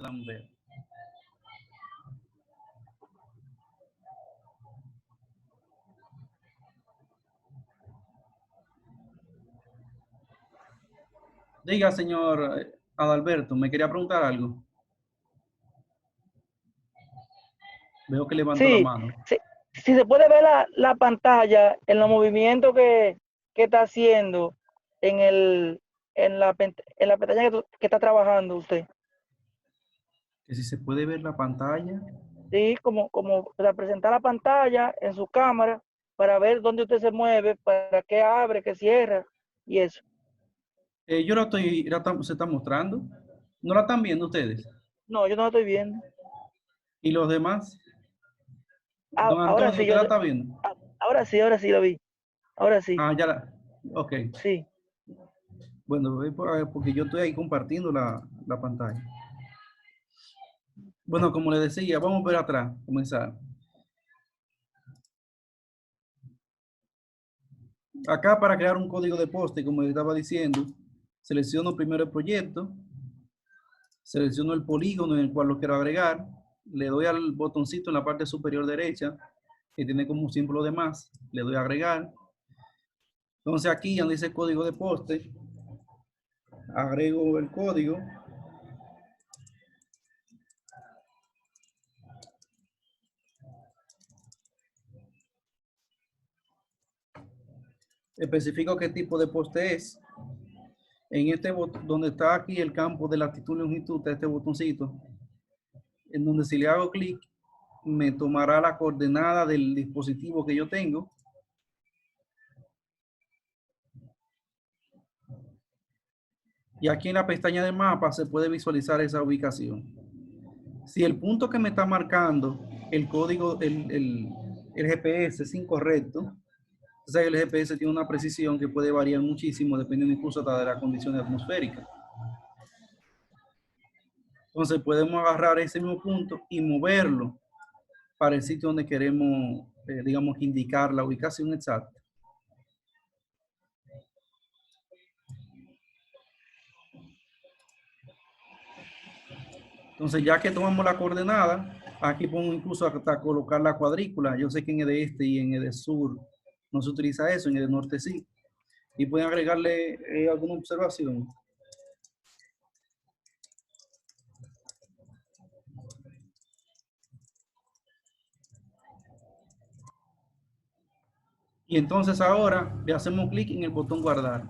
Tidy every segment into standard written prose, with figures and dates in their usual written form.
puedan ver. Diga, señor Adalberto, me quería preguntar algo. Veo que levantó la Sí, mano. sí, si se puede ver la pantalla en los movimientos que está haciendo en, en la pantalla que está trabajando usted. Que si se puede ver la pantalla. Sí, como para presentar la pantalla en su cámara para ver dónde usted se mueve, para qué abre, qué cierra y eso. Yo la estoy, se está mostrando. ¿No la están viendo ustedes? No, yo no lo estoy viendo. ¿Y los demás? Don Ahora Antonio, sí, ¿usted la está viendo? ahora sí lo vi. Ahora sí, Ah, ya la. Ok. sí. Bueno, porque yo estoy ahí compartiendo la pantalla. Bueno, como les decía, vamos a ver atrás, comenzar. Acá para crear un código de poste, como les estaba diciendo, selecciono primero el proyecto, selecciono el polígono en el cual lo quiero agregar, le doy al botoncito en la parte superior derecha, que tiene como un símbolo de más, le doy a agregar. Entonces aquí donde dice código de poste, agrego el código. Especifico qué tipo de poste es. En este botón, donde está aquí el campo de latitud y longitud, está este botoncito, en donde si le hago clic, me tomará la coordenada del dispositivo que yo tengo. Y aquí en la pestaña de mapa se puede visualizar esa ubicación. Si el punto que me está marcando el código, el GPS es incorrecto, o sea que el GPS tiene una precisión que puede variar muchísimo dependiendo incluso hasta de la condición atmosférica. Entonces podemos agarrar ese mismo punto y moverlo para el sitio donde queremos, digamos, indicar la ubicación exacta. Entonces, ya que tomamos la coordenada, aquí podemos incluso hasta colocar la cuadrícula. Yo sé que en el de este y en el de sur no se utiliza eso, en el de norte sí. Y pueden agregarle alguna observación. Y entonces ahora le hacemos clic en el botón guardar.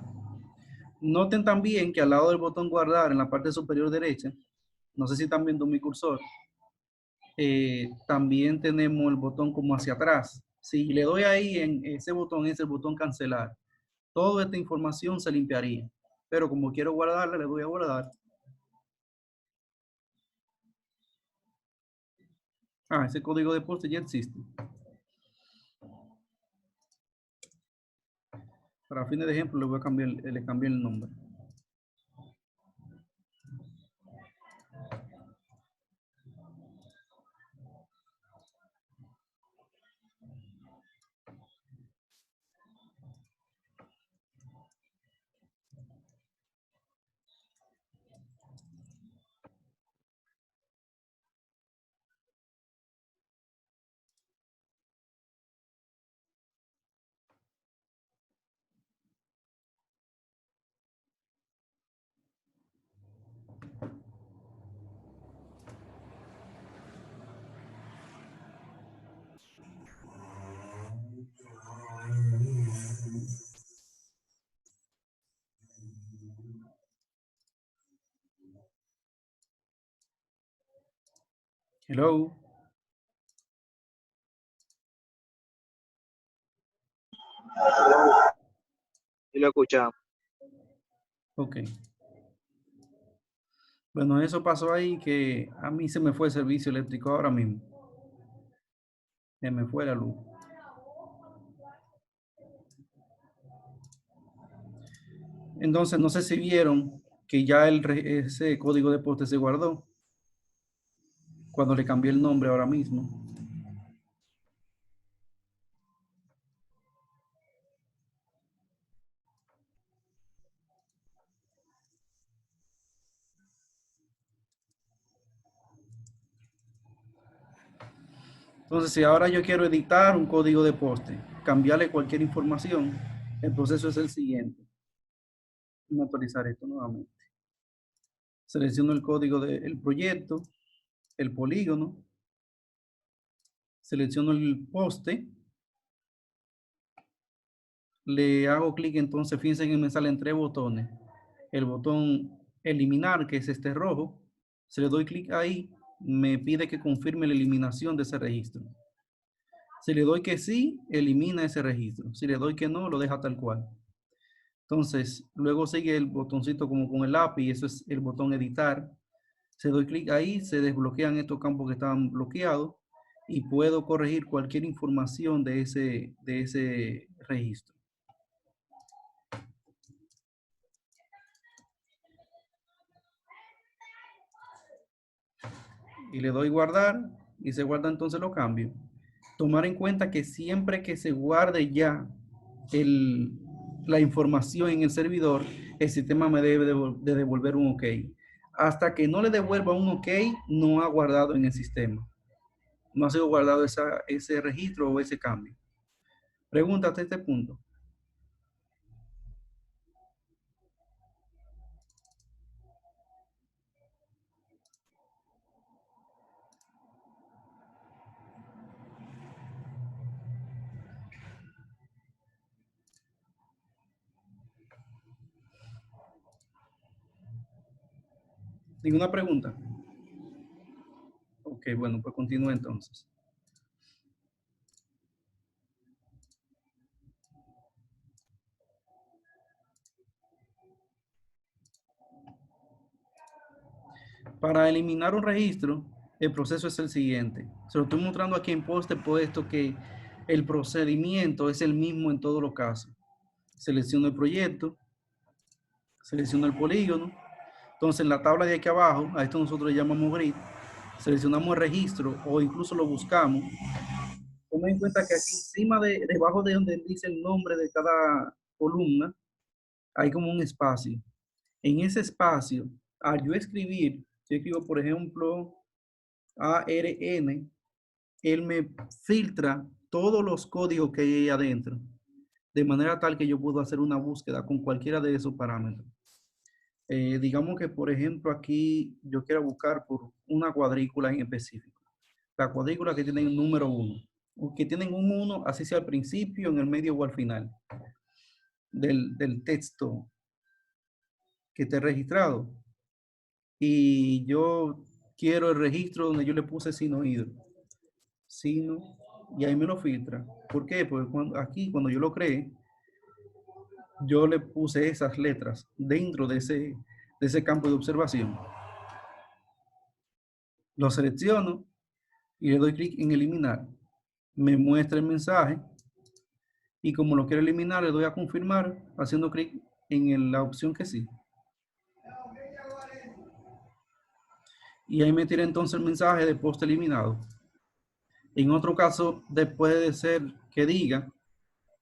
Noten también que al lado del botón guardar, en la parte superior derecha, no sé si están viendo mi cursor, también tenemos el botón como hacia atrás. Si le doy ahí en ese botón, es el botón cancelar. Toda esta información se limpiaría. Pero como quiero guardarla, le doy a guardar. Ah, ese código de poste ya existe. Para fines de ejemplo, le voy a cambiar, le cambié el nombre. Hello. Y lo escuchamos. Ok. Bueno, eso pasó ahí que a mí se me fue el servicio eléctrico ahora mismo. Se me fue la luz. Entonces, no sé si vieron que ya ese código de poste se guardó cuando le cambié el nombre ahora mismo. Entonces, si ahora yo quiero editar un código de poste, cambiarle cualquier información, el proceso es el siguiente. Voy a actualizar esto nuevamente. Selecciono el código del proyecto, el polígono, selecciono el poste, le hago clic, entonces fíjense que me salen 3 botones. El botón eliminar, que es este rojo, si le doy clic ahí, me pide que confirme la eliminación de ese registro. Si le doy que sí, elimina ese registro. Si le doy que no, lo deja tal cual. Entonces, luego sigue el botoncito como con el lápiz, eso es el botón editar. Si doy clic ahí, se desbloquean estos campos que estaban bloqueados y puedo corregir cualquier información de ese registro. Y le doy guardar y se guarda entonces los cambios. Tomar en cuenta que siempre que se guarde ya la información en el servidor, el sistema me debe de devolver un OK. Hasta que no le devuelva un OK, no ha guardado en el sistema. No ha sido guardado ese registro o ese cambio. Pregunta hasta este punto. ¿Ninguna pregunta? Ok, bueno, pues continúe entonces. Para eliminar un registro, el proceso es el siguiente. Se lo estoy mostrando aquí en poste, puesto que el procedimiento es el mismo en todos los casos. Selecciono el proyecto, selecciono el polígono. Entonces, en la tabla de aquí abajo, a esto nosotros le llamamos grid, seleccionamos el registro o incluso lo buscamos. Tomen en cuenta que aquí encima, debajo de donde dice el nombre de cada columna, hay como un espacio. En ese espacio, al yo escribir, yo escribo, por ejemplo, ARN, él me filtra todos los códigos que hay ahí adentro, de manera tal que yo puedo hacer una búsqueda con cualquiera de esos parámetros. Digamos que, por ejemplo, aquí yo quiero buscar por una cuadrícula en específico. La cuadrícula que tiene el número 1, o que tienen un 1, así sea al principio, en el medio o al final del texto que esté registrado. Y yo quiero el registro donde yo le puse sinohidro. Sino, y ahí me lo filtra. ¿Por qué? Porque aquí, cuando yo lo creé, yo le puse esas letras dentro de ese campo de observación. Lo selecciono y le doy clic en eliminar. Me muestra el mensaje y como lo quiero eliminar, le doy a confirmar haciendo clic en la opción que sí. Y ahí me tira entonces el mensaje de poste eliminado. En otro caso, después de ser que diga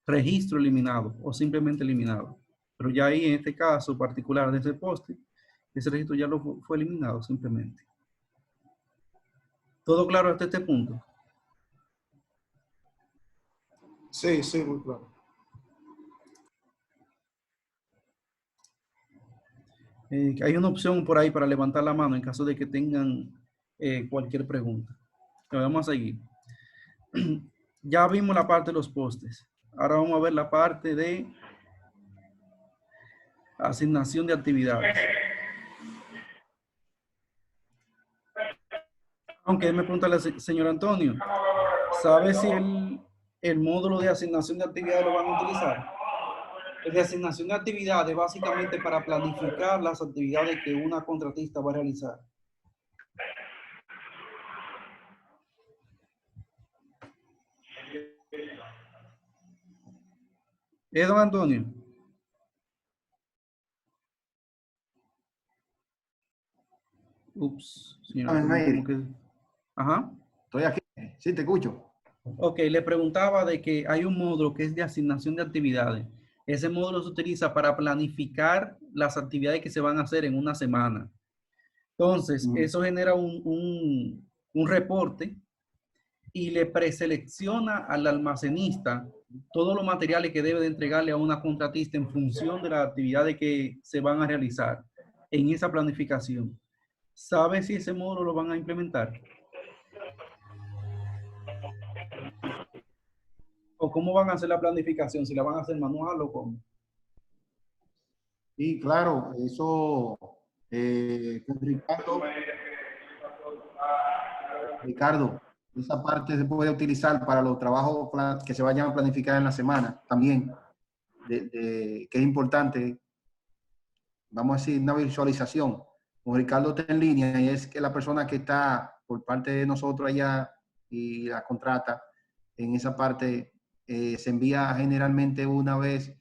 registro eliminado o simplemente eliminado. Pero ya ahí, en este caso particular de ese poste, ese registro ya fue eliminado simplemente. ¿Todo claro hasta este punto? Sí, sí, muy claro. Hay una opción por ahí para levantar la mano en caso de que tengan cualquier pregunta. Pero vamos a seguir. Ya vimos la parte de los postes. Ahora vamos a ver la parte de asignación de actividades. Aunque me pregunta el señor Antonio, ¿sabe si el módulo de asignación de actividades lo van a utilizar? El de asignación de actividades básicamente para planificar las actividades que una contratista va a realizar. Don Antonio. Ups, señor Antonio, como que... Ajá. Estoy aquí, sí, te escucho. Ok, le preguntaba de que hay un módulo que es de asignación de actividades. Ese módulo se utiliza para planificar las actividades que se van a hacer en una semana. Entonces, eso genera un reporte y le preselecciona al almacenista todos los materiales que debe de entregarle a una contratista en función de las actividades que se van a realizar en esa planificación. ¿Sabe si ese módulo lo van a implementar? ¿O cómo van a hacer la planificación? ¿Si la van a hacer manual o cómo? Y claro, eso, con Ricardo, esa parte se puede utilizar para los trabajos que se vayan a planificar en la semana también, que es importante, vamos a decir, una visualización. Como Ricardo está en línea y es que la persona que está por parte de nosotros allá y la contrata, en esa parte se envía generalmente una vez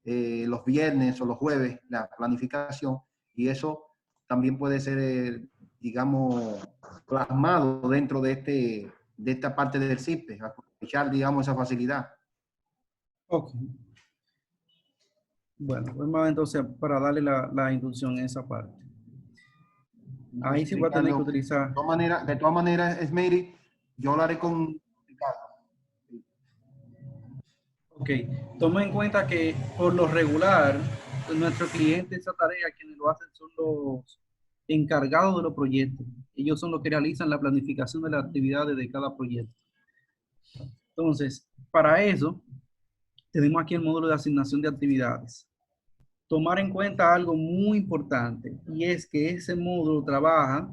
los viernes o los jueves la planificación, y eso también puede ser, digamos, plasmado dentro de esta parte del CIPE, aprovechar, digamos, esa facilidad. Ok. Bueno, pues más entonces para darle la inducción en esa parte. Ahí sí voy a tener que Ricardo, utilizar. de todas maneras, Esmeri, yo hablaré con Ricardo. Ok, toma en cuenta que por lo regular, nuestros clientes esa tarea quienes lo hacen son los encargados de los proyectos. Ellos son los que realizan la planificación de las actividades de cada proyecto. Entonces, para eso, tenemos aquí el módulo de asignación de actividades. Tomar en cuenta algo muy importante, y es que ese módulo trabaja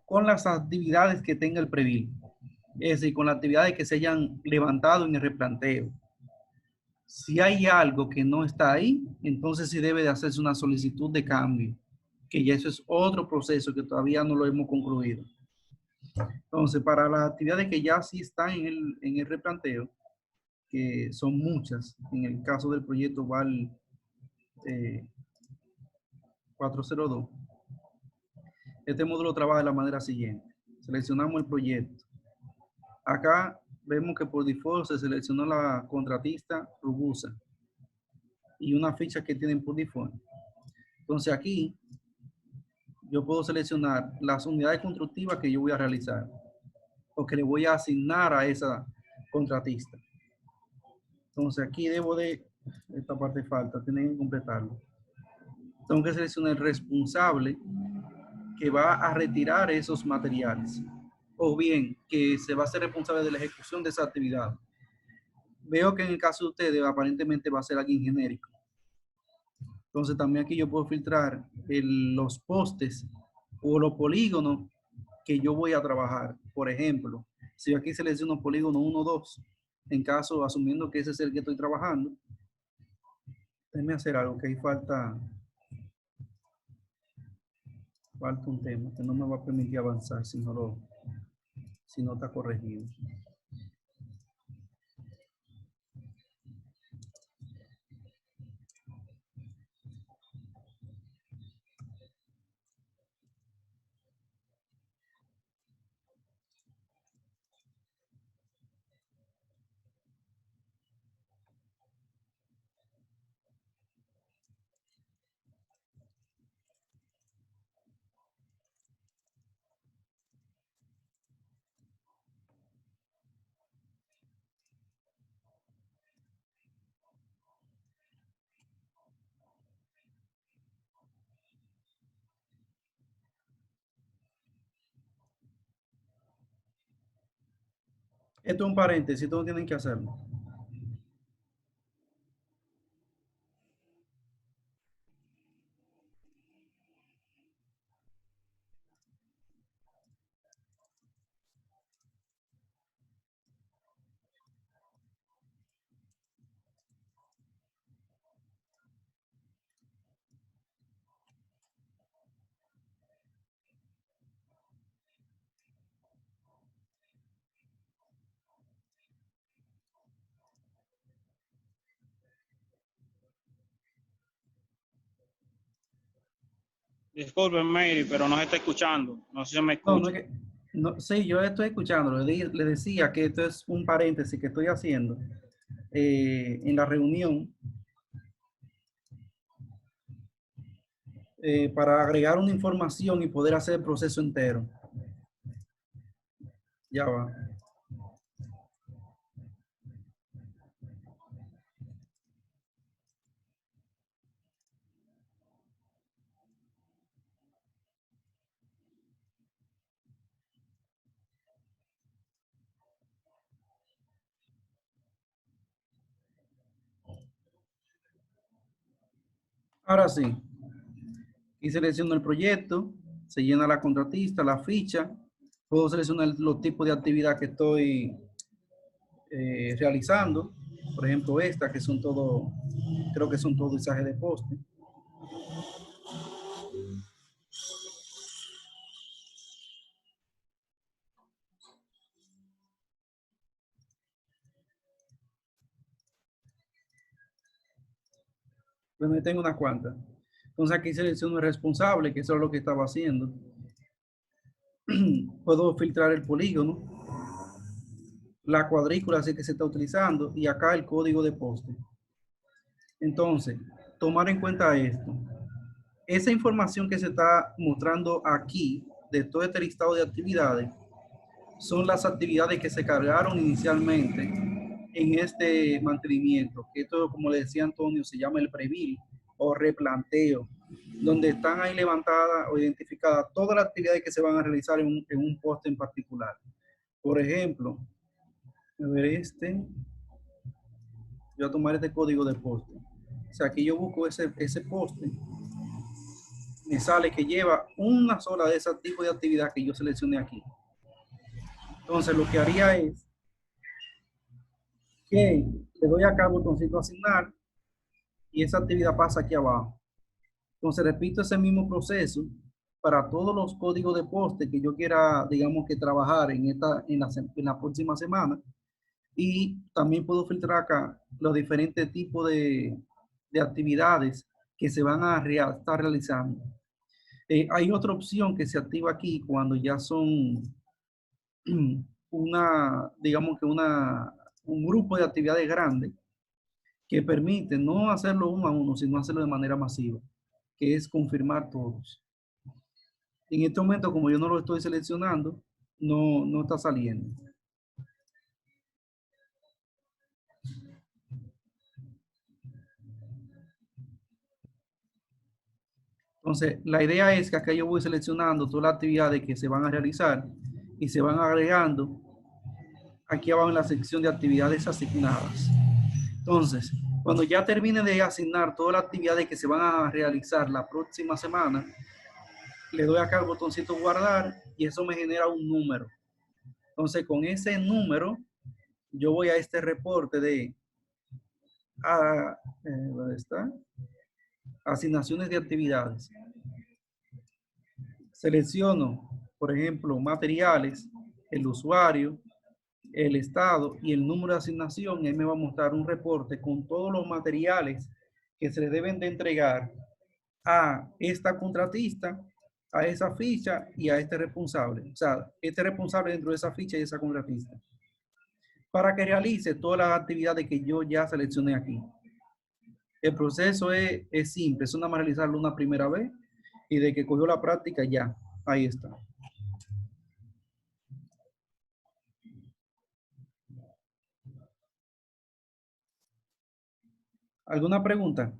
con las actividades que tenga el previo, es decir, con las actividades que se hayan levantado en el replanteo. Si hay algo que no está ahí, entonces sí debe de hacerse una solicitud de cambio, que ya eso es otro proceso que todavía no lo hemos concluido. Entonces, para las actividades que ya sí están en el replanteo, que son muchas, en el caso del proyecto VAL 402, este módulo trabaja de la manera siguiente. Seleccionamos el proyecto. Acá vemos que por default se seleccionó la contratista Rubusa y una ficha que tienen por default. Entonces aquí yo puedo seleccionar las unidades constructivas que yo voy a realizar o que le voy a asignar a esa contratista. Entonces aquí debo de, esta parte falta, tienen que completarlo. Tengo que seleccionar el responsable que va a retirar esos materiales o bien que se va a ser responsable de la ejecución de esa actividad. Veo que en el caso de ustedes aparentemente va a ser alguien genérico. Entonces también aquí yo puedo filtrar los postes o los polígonos que yo voy a trabajar. Por ejemplo, si yo aquí selecciono polígono 1, 2, en caso, asumiendo que ese es el que estoy trabajando, déjenme hacer algo, que ahí falta un tema que no me va a permitir avanzar si no está corregido. Esto es un paréntesis, todos tienen que hacerlo. Disculpen, Mary, pero no se está escuchando. No sé si me No, no escucha. es que, no, sí, yo estoy escuchando. Le decía que esto es un paréntesis que estoy haciendo en la reunión. para agregar una información y poder hacer el proceso entero. Ya va. Ahora sí. Y selecciono el proyecto, se llena la contratista, la ficha. Puedo seleccionar los tipos de actividad que estoy realizando. Por ejemplo, esta, que son todo, creo que son todo izajes de poste. Bueno, ahí tengo unas cuantas. Entonces aquí selecciono el responsable, que eso es lo que estaba haciendo. Puedo filtrar el polígono, la cuadrícula así que se está utilizando y acá el código de poste. Entonces, tomar en cuenta esto. Esa información que se está mostrando aquí de todo este listado de actividades son las actividades que se cargaron inicialmente en este mantenimiento. Esto, como le decía Antonio, se llama el previl o replanteo, donde están ahí levantadas o identificadas todas las actividades que se van a realizar en un poste en particular. Por ejemplo, a ver este, yo voy a tomar este código de poste. O sea, aquí yo busco ese poste, me sale que lleva una sola de esos tipos de actividad que yo seleccioné aquí. Entonces, lo que haría es que le doy acá al botoncito asignar y esa actividad pasa aquí abajo. Entonces, repito ese mismo proceso para todos los códigos de poste que yo quiera, digamos, que trabajar en la próxima semana. Y también puedo filtrar acá los diferentes tipos de actividades que se van a estar realizando. Hay otra opción que se activa aquí cuando ya son digamos que un grupo de actividades grandes que permite no hacerlo uno a uno, sino hacerlo de manera masiva, que es confirmar todos. En este momento, como yo no lo estoy seleccionando, no está saliendo. Entonces, la idea es que acá yo voy seleccionando todas las actividades que se van a realizar y se van agregando aquí abajo en la sección de actividades asignadas. Entonces, cuando ya termine de asignar todas las actividades que se van a realizar la próxima semana, le doy acá al botoncito guardar y eso me genera un número. Entonces, con ese número, yo voy a este reporte de, ¿dónde está? Asignaciones de actividades. Selecciono, por ejemplo, materiales, el usuario, el estado y el número de asignación. Y ahí me va a mostrar un reporte con todos los materiales que se le deben de entregar a esta contratista, a esa ficha y a este responsable. O sea, este responsable dentro de esa ficha y esa contratista. Para que realice todas las actividades que yo ya seleccioné aquí. El proceso es simple, es nada más realizarlo una primera vez y de que cogió la práctica ya, ahí está. ¿Alguna pregunta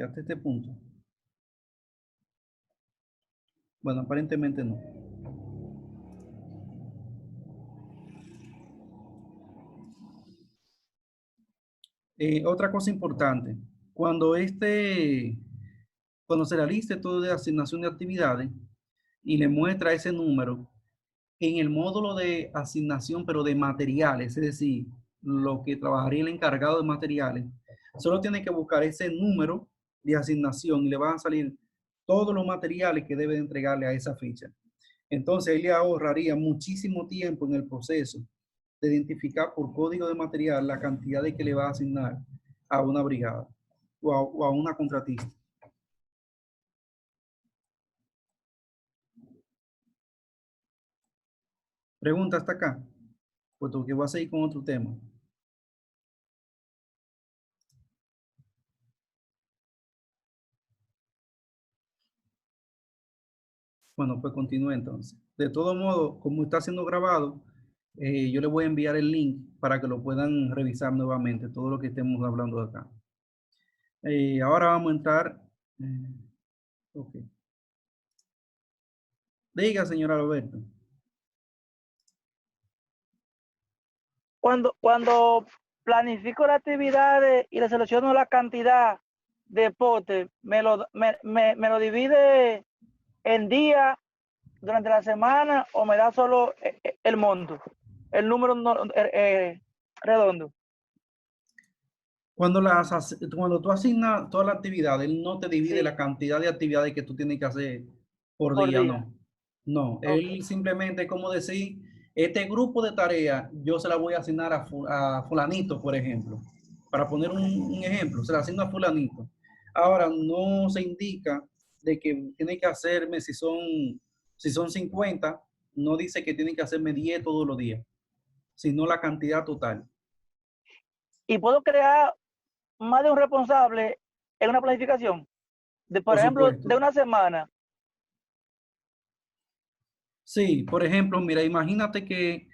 hasta este punto? Bueno, aparentemente no. Otra cosa importante, cuando se realice todo de asignación de actividades y le muestra ese número, en el módulo de asignación, pero de materiales, es decir, lo que trabajaría el encargado de materiales, solo tiene que buscar ese número de asignación y le van a salir todos los materiales que debe entregarle a esa ficha. Entonces, él le ahorraría muchísimo tiempo en el proceso de identificar por código de material la cantidad de que le va a asignar a una brigada o a una contratista. Pregunta hasta acá, puesto que voy a seguir con otro tema. Bueno, pues continúe entonces. De todo modo, como está siendo grabado, yo le voy a enviar el link para que lo puedan revisar nuevamente, todo lo que estemos hablando de acá. Ahora vamos a entrar. Ok. Diga, señora Roberto. Cuando planifico las actividades y le selecciono la cantidad de potes, me lo divide en día durante la semana o me da solo el monto, el número redondo. Cuando tú asignas toda la actividad, él no te divide Sí, la cantidad de actividades que tú tienes que hacer por por día, día. no. No, Ok, él simplemente es como decir, este grupo de tareas yo se la voy a asignar a fulanito, por ejemplo. Para poner un ejemplo, se la asigna a fulanito. Ahora, no se indica de que tiene que hacerme, si son 50, no dice que tiene que hacerme 10 todos los días, sino la cantidad total. y puedo crear más de un responsable en una planificación, por Por ejemplo, supuesto. de una semana. Sí, por ejemplo, mira, imagínate que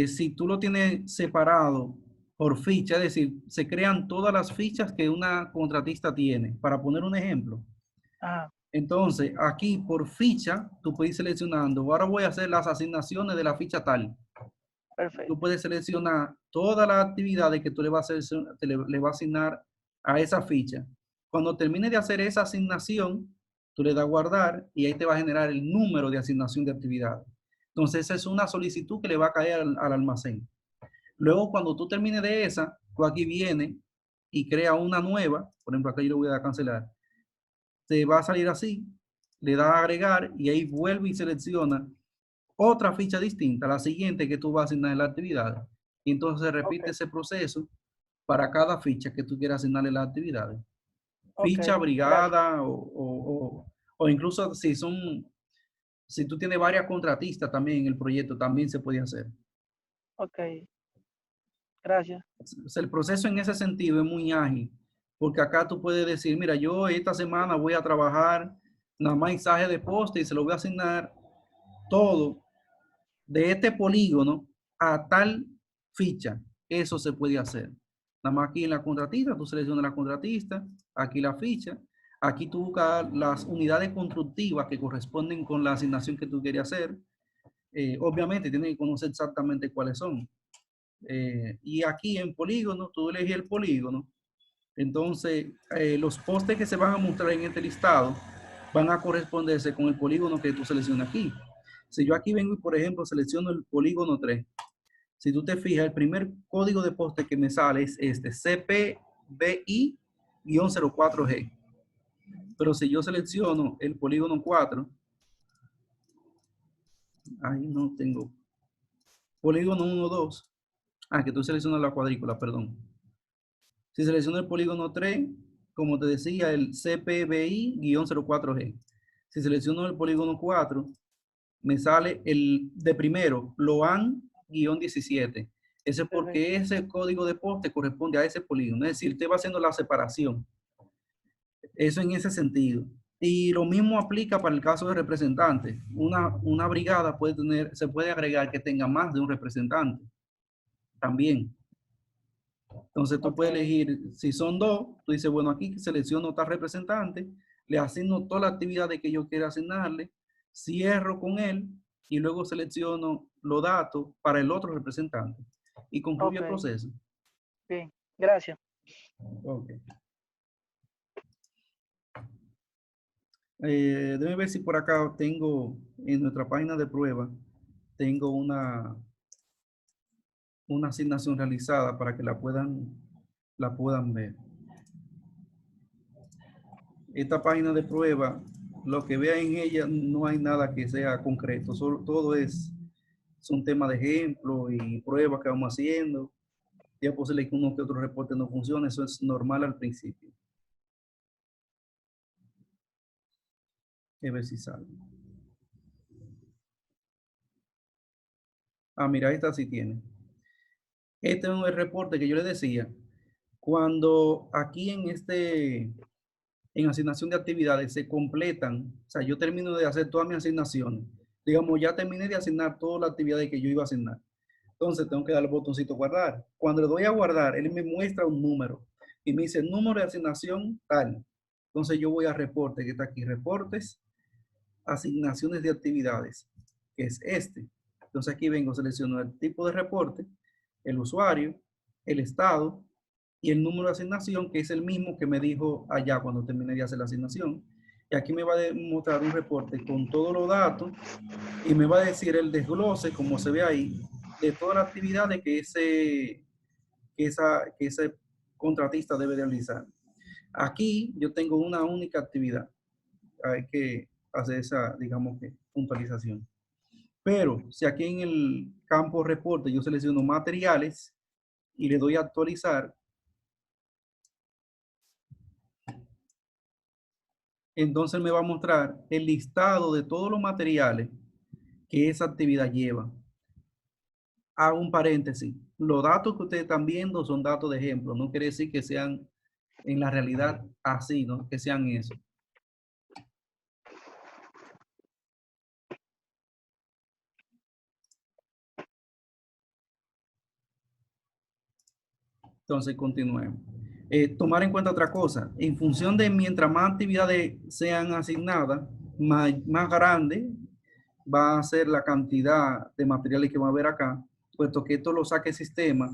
si tú lo tienes separado por ficha, es decir, se crean todas las fichas que una contratista tiene, para poner un ejemplo. Ajá, Entonces, aquí por ficha, tú puedes ir seleccionando, ahora voy a hacer las asignaciones de la ficha tal. Tú perfecto. puedes seleccionar todas las actividades que tú le vas a, le vas a asignar a esa ficha. Cuando termine de hacer esa asignación, tú le das a guardar y ahí te va a generar el número de asignación de actividades. Entonces, esa es una solicitud que le va a caer al almacén. Luego, cuando tú termines de esa, tú aquí vienes y crea una nueva. Por ejemplo, acá yo le voy a dar a cancelar. Te va a salir así, le das a agregar y ahí vuelve y selecciona otra ficha distinta, la siguiente que tú vas a asignar la actividad. Y entonces se Ok, repite ese proceso para cada ficha que tú quieras asignarle las actividades. ok, Ficha, gracias. brigada o incluso si tú tienes varias contratistas también en el proyecto, también se puede hacer. Ok, gracias. O sea, el proceso en ese sentido es muy ágil, porque acá tú puedes decir, mira, yo esta semana voy a trabajar nada más mensaje de poste y se lo voy a asignar todo de este polígono a tal ficha. Eso se puede hacer. Nada más aquí en la contratista, tú seleccionas la contratista, aquí la ficha, aquí tú buscas las unidades constructivas que corresponden con la asignación que tú quieres hacer. Obviamente tienes que conocer exactamente cuáles son. Y aquí en polígono, tú eliges el polígono. Entonces, los postes que se van a mostrar en este listado van a corresponderse con el polígono que tú seleccionas aquí. Si yo aquí vengo y, por ejemplo, selecciono el polígono 3, si tú te fijas, el primer código de poste que me sale es este, CPBI-04G. Pero si yo selecciono el polígono 4, ahí no tengo. Polígono 1, 2. Ah, que tú seleccionas la cuadrícula, perdón. Si selecciono el polígono 3, como te decía, el CPBI-04G. Si selecciono el polígono 4, me sale el de primero, LOAN-17. Ese es Perfecto. porque ese código de poste corresponde a ese polígono. Es decir, usted va haciendo la separación. Eso en ese sentido. Y lo mismo aplica para el caso de representantes. Una brigada puede tener, se puede agregar que tenga más de un representante también. Entonces tú Ok, puedes elegir, si son dos, tú dices, bueno, aquí selecciono tal representante, le asigno toda la actividad de que yo quiera asignarle, cierro con él y luego selecciono los datos para el otro representante y concluye ok, el proceso. bien, gracias. Ok. Déjame ver si por acá tengo, en nuestra página de prueba, tengo una asignación realizada para que la puedan ver. Esta página de prueba, lo que vean en ella, no hay nada que sea concreto, todo son temas de ejemplo y pruebas que vamos haciendo. Ya es posible que uno que otro reporte no funcione, eso es normal al principio. A ver si sale. Ah, mira, esta sí tiene. Este es el reporte que yo le decía. Cuando aquí en este en asignación de actividades se completan, o sea, yo termino de hacer todas mis asignaciones. Digamos, ya terminé de asignar todas las actividades que yo iba a asignar. Entonces tengo que darle el botoncito guardar. Cuando le doy a guardar, él me muestra un número y me dice número de asignación tal. Entonces yo voy a reporte, que está aquí, reportes, asignaciones de actividades, que es este. Entonces aquí vengo, selecciono el tipo de reporte, el usuario, el estado y el número de asignación, que es el mismo que me dijo allá cuando terminé de hacer la asignación. Y aquí me va a mostrar un reporte con todos los datos y me va a decir el desglose, como se ve ahí, de todas las actividades que ese contratista debe realizar. Aquí yo tengo una única actividad. Hay que hacer esa, digamos que, puntualización. Pero si aquí en el campo reporte yo selecciono materiales y le doy a actualizar, entonces me va a mostrar el listado de todos los materiales que esa actividad lleva. Hago un paréntesis. Los datos que ustedes están viendo son datos de ejemplo. No quiere decir que sean en la realidad así, ¿no? Que sean eso. Entonces, continuemos. Tomar en cuenta otra cosa. En función de mientras más actividades sean asignadas, más grande va a ser la cantidad de materiales que va a haber acá, puesto que esto lo saca el sistema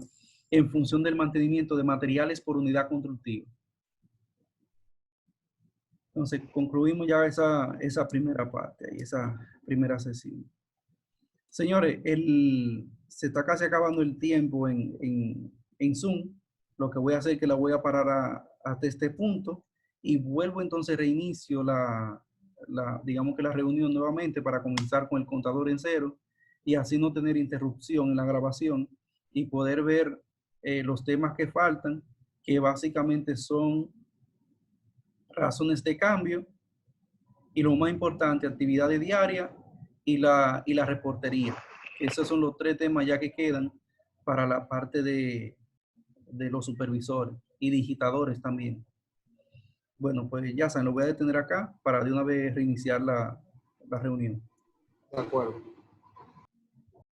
en función del mantenimiento de materiales por unidad constructiva. Entonces, concluimos ya esa primera parte, esa primera sesión. Señores, se está casi acabando el tiempo en Zoom. Lo que voy a hacer es que la voy a parar hasta este punto y vuelvo entonces, reinicio digamos que la reunión nuevamente para comenzar con el contador en cero y así no tener interrupción en la grabación y poder ver los temas que faltan, que básicamente son razones de cambio y lo más importante, actividades diarias y la reportería. Esos son los tres temas ya que quedan para la parte de los supervisores y digitadores también. Bueno, pues ya saben, lo voy a detener acá para de una vez reiniciar la reunión. De acuerdo.